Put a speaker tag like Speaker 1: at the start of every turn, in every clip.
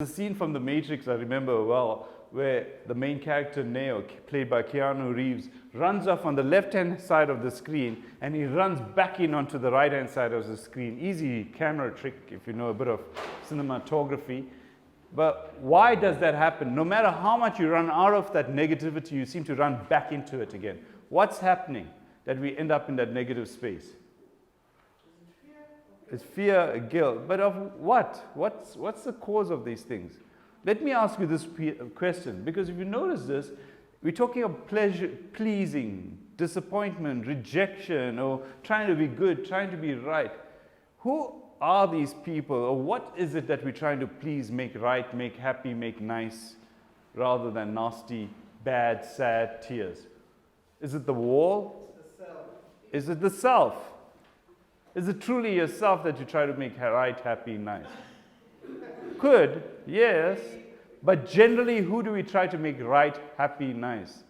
Speaker 1: The scene from The Matrix I remember well, where the main character Neo, played by Keanu Reeves, runs off on the left-hand side of the screen and he runs back in onto the right-hand side of the screen. Easy camera trick if you know a bit of cinematography. But why does that happen? No matter how much you run out of that negativity, you seem to run back into it again. What's happening that we end up in that negative space? It's fear, guilt. But of what? What's the cause of these things? Let me ask you this question, because if you notice this, we're talking of pleasure, pleasing, disappointment, rejection, or trying to be good, trying to be right. Who are these people, or what is it that we're trying to please, make right, make happy, make nice, rather than nasty, bad, sad tears? Is it the wall?
Speaker 2: It's the self.
Speaker 1: Is it the self? Is it truly yourself that you try to make right, happy, nice? Could, yes. But generally, who do we try to make right, happy, nice?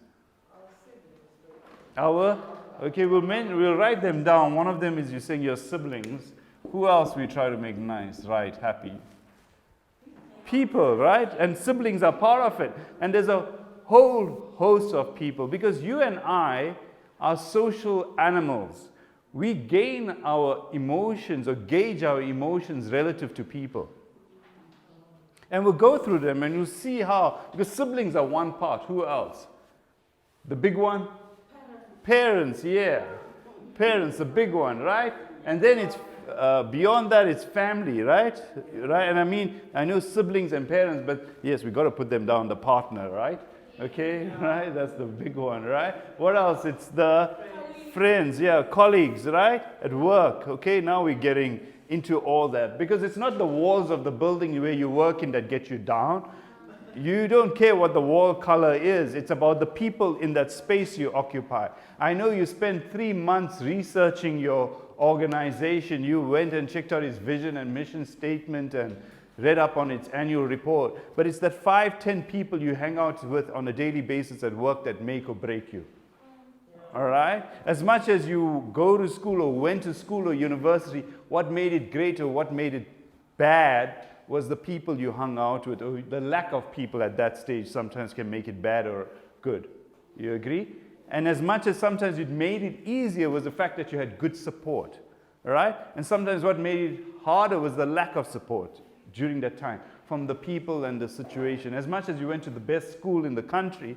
Speaker 1: Okay, we'll write them down. One of them is you saying your siblings. Who else we try to make nice, right, happy? People, right? And siblings are part of it. And there's a whole host of people, because you and I are social animals. We gain our emotions or gauge our emotions relative to people. And we'll go through them and you'll see how, because siblings are one part. Who else? The big one? Parents, yeah. Parents, the big one, right? And then it's beyond that, it's family, right? Right? And I mean, I know siblings and parents, but yes, we've got to put them down, the partner, right? Okay, right? That's the big one, right? What else? It's the friends, yeah, colleagues, right? At work, okay? Now we're getting into all that, because it's not the walls of the building where you work in that get you down. You don't care what the wall color is. It's about the people in that space you occupy. I know you spent 3 months researching your organization. You went and checked out its vision and mission statement and read up on its annual report. But it's that 5, 10 people you hang out with on a daily basis at work that make or break you. All right? As much as you go to school or went to school or university, what made it great or what made it bad was the people you hung out with, or the lack of people at that stage sometimes can make it bad or good. You agree? And as much as sometimes it made it easier was the fact that you had good support. All right? And sometimes what made it harder was the lack of support during that time from the people and the situation. As much as you went to the best school in the country,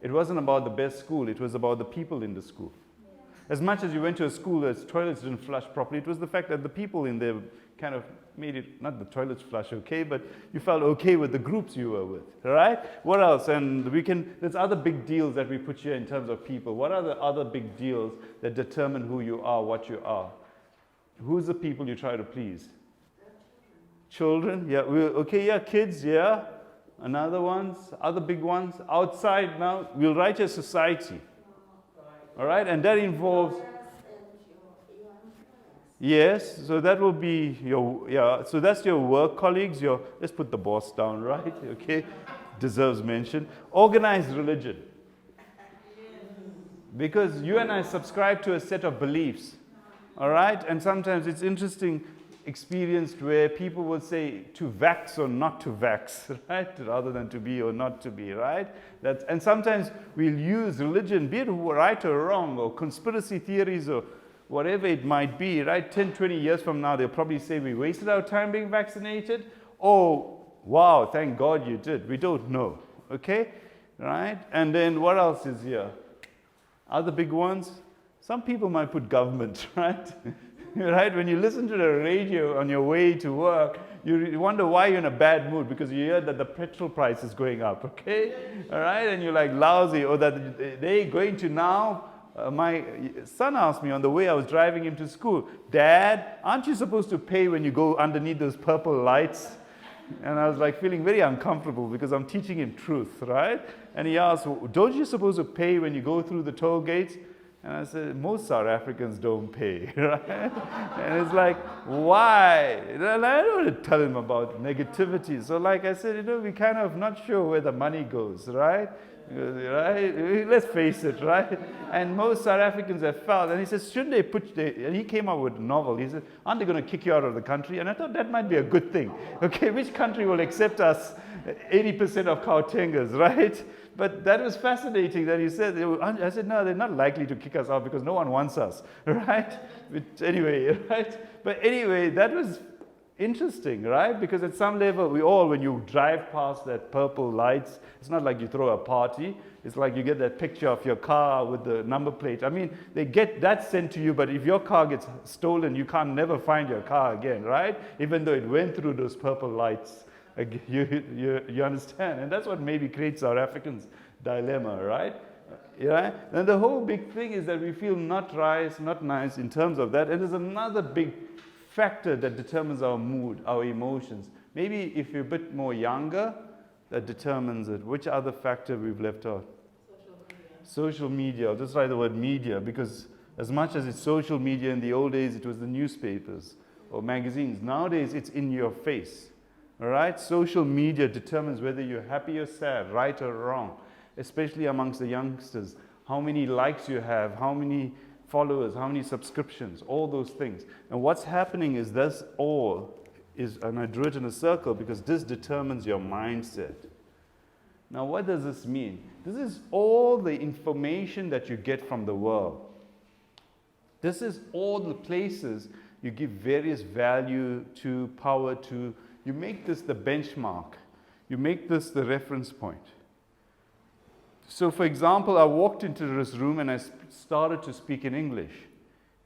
Speaker 1: it wasn't about the best school, it was about the people in the school. As much as you went to a school that's toilets didn't flush properly, it was the fact that the people in there kind of made it, not the toilets flush okay, but you felt okay with the groups you were with, all right? What else? And there's other big deals that we put here in terms of people. What are the other big deals that determine who you are, what you are? Who's the people you try to please? Children, yeah, okay, yeah, kids, yeah. Another ones, other big ones. Outside now, we'll write a society. All right, and that involves, yes, so that will be your, yeah, so that's your work colleagues, let's put the boss down, right? Okay, deserves mention. Organized religion. Because you and I subscribe to a set of beliefs, all right? And sometimes it's interesting, experienced where people will say to vax or not to vax, right? Rather than to be or not to be, right? And sometimes we'll use religion, be it right or wrong, or conspiracy theories or whatever it might be, right? 10, 20 years from now, they'll probably say we wasted our time being vaccinated. Oh, wow, thank God you did. We don't know, okay? Right? And then what else is here? Other big ones? Some people might put government, right? Right? When you listen to the radio on your way to work, you wonder why you're in a bad mood, because you hear that the petrol price is going up, okay? All right? And you're like lousy, or that they're going to now. My son asked me on the way I was driving him to school, Dad, aren't you supposed to pay when you go underneath those purple lights? And I was like feeling very uncomfortable because I'm teaching him truth, right? And he asked, don't you supposed to pay when you go through the toll gates? And I said, most South Africans don't pay, right? And it's like, why? And I don't want to tell him about negativity. So like I said, we're kind of not sure where the money goes, right? Right? Let's face it, right? And most South Africans have felt, and he says, shouldn't they and he came up with a novel. He said, aren't they going to kick you out of the country? And I thought that might be a good thing. Okay, which country will accept us, 80% of Gautengers, right? But that was fascinating that he said, I said, no, they're not likely to kick us out because no one wants us, right? But anyway, right? But anyway, that was interesting, right? Because at some level, when you drive past that purple lights, it's not like you throw a party. It's like you get that picture of your car with the number plate. I mean, they get that sent to you, but if your car gets stolen, you can't never find your car again, right? Even though it went through those purple lights. You understand? And that's what maybe creates South Africans' dilemma, right? Yeah? And the whole big thing is that we feel not right, not nice in terms of that. And there's another big factor that determines our mood, our emotions. Maybe if you're a bit more younger, that determines it. Which other factor we've left out? Social media. I'll just write the word media, because as much as it's social media, in the old days it was the newspapers or magazines. Nowadays it's in your face. All right? Social media determines whether you're happy or sad, right or wrong, especially amongst the youngsters. How many likes you have, how many followers, how many subscriptions, all those things. And what's happening is this all is, and I drew it in a circle because this determines your mindset. Now, what does this mean? This is all the information that you get from the world. This is all the places you give various value to, power to. You make this the benchmark. You make this the reference point. So, for example, I walked into this room and I started to speak in English.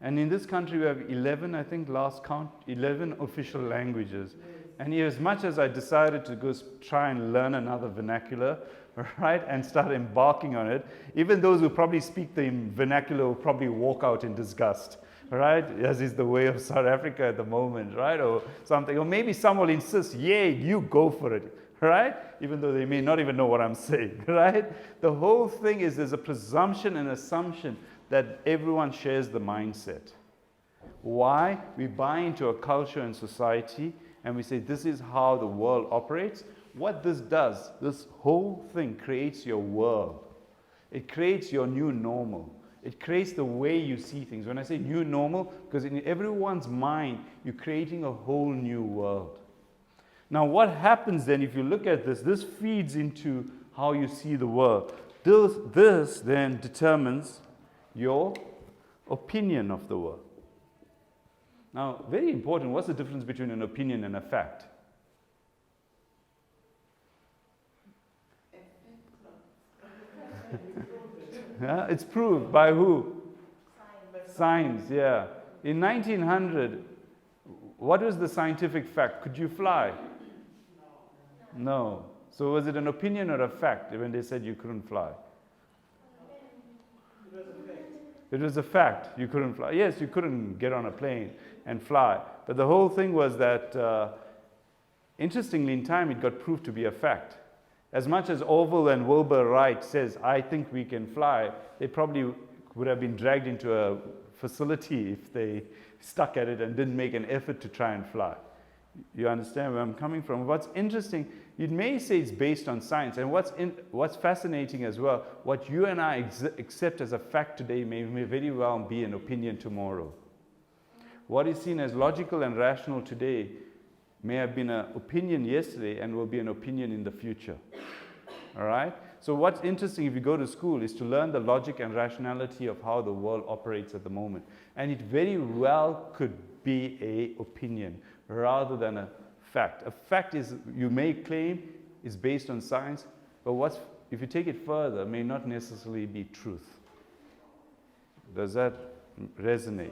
Speaker 1: And in this country we have 11, I think, last count, 11 official languages. And as much as I decided to go try and learn another vernacular, right, and start embarking on it, even those who probably speak the vernacular will probably walk out in disgust, right, as is the way of South Africa at the moment, right, or something. Or maybe some will insist, yeah, you go for it, right, even though they may not even know what I'm saying, right? The whole thing is there's a presumption and assumption that everyone shares the mindset. Why? We buy into a culture and society and we say this is how the world operates. What this does, this whole thing creates your world. It creates your new normal. It creates the way you see things. When I say new normal, because in everyone's mind, you're creating a whole new world. Now, what happens then if you look at this? This feeds into how you see the world. This then determines your opinion of the world. Now, very important, what's the difference between an opinion and a fact? Yeah, it's proved by who? Science, yeah. In 1900, what was the scientific fact? Could you fly? No. So was it an opinion or a fact when they said you couldn't fly? It was a fact. You couldn't fly. Yes, you couldn't get on a plane and fly. But the whole thing was that, interestingly, in time, it got proved to be a fact. As much as Orville and Wilbur Wright says, I think we can fly, they probably would have been dragged into a facility if they stuck at it and didn't make an effort to try and fly. You understand where I'm coming from? What's interesting, you may say it's based on science, and what's fascinating as well, what you and I accept as a fact today may very well be an opinion tomorrow. What is seen as logical and rational today may have been an opinion yesterday and will be an opinion in the future. All right? So what's interesting if you go to school is to learn the logic and rationality of how the world operates at the moment. And it very well could be an opinion rather than a fact. A fact is, you may claim, is based on science, but if you take it further, may not necessarily be truth. Does that resonate?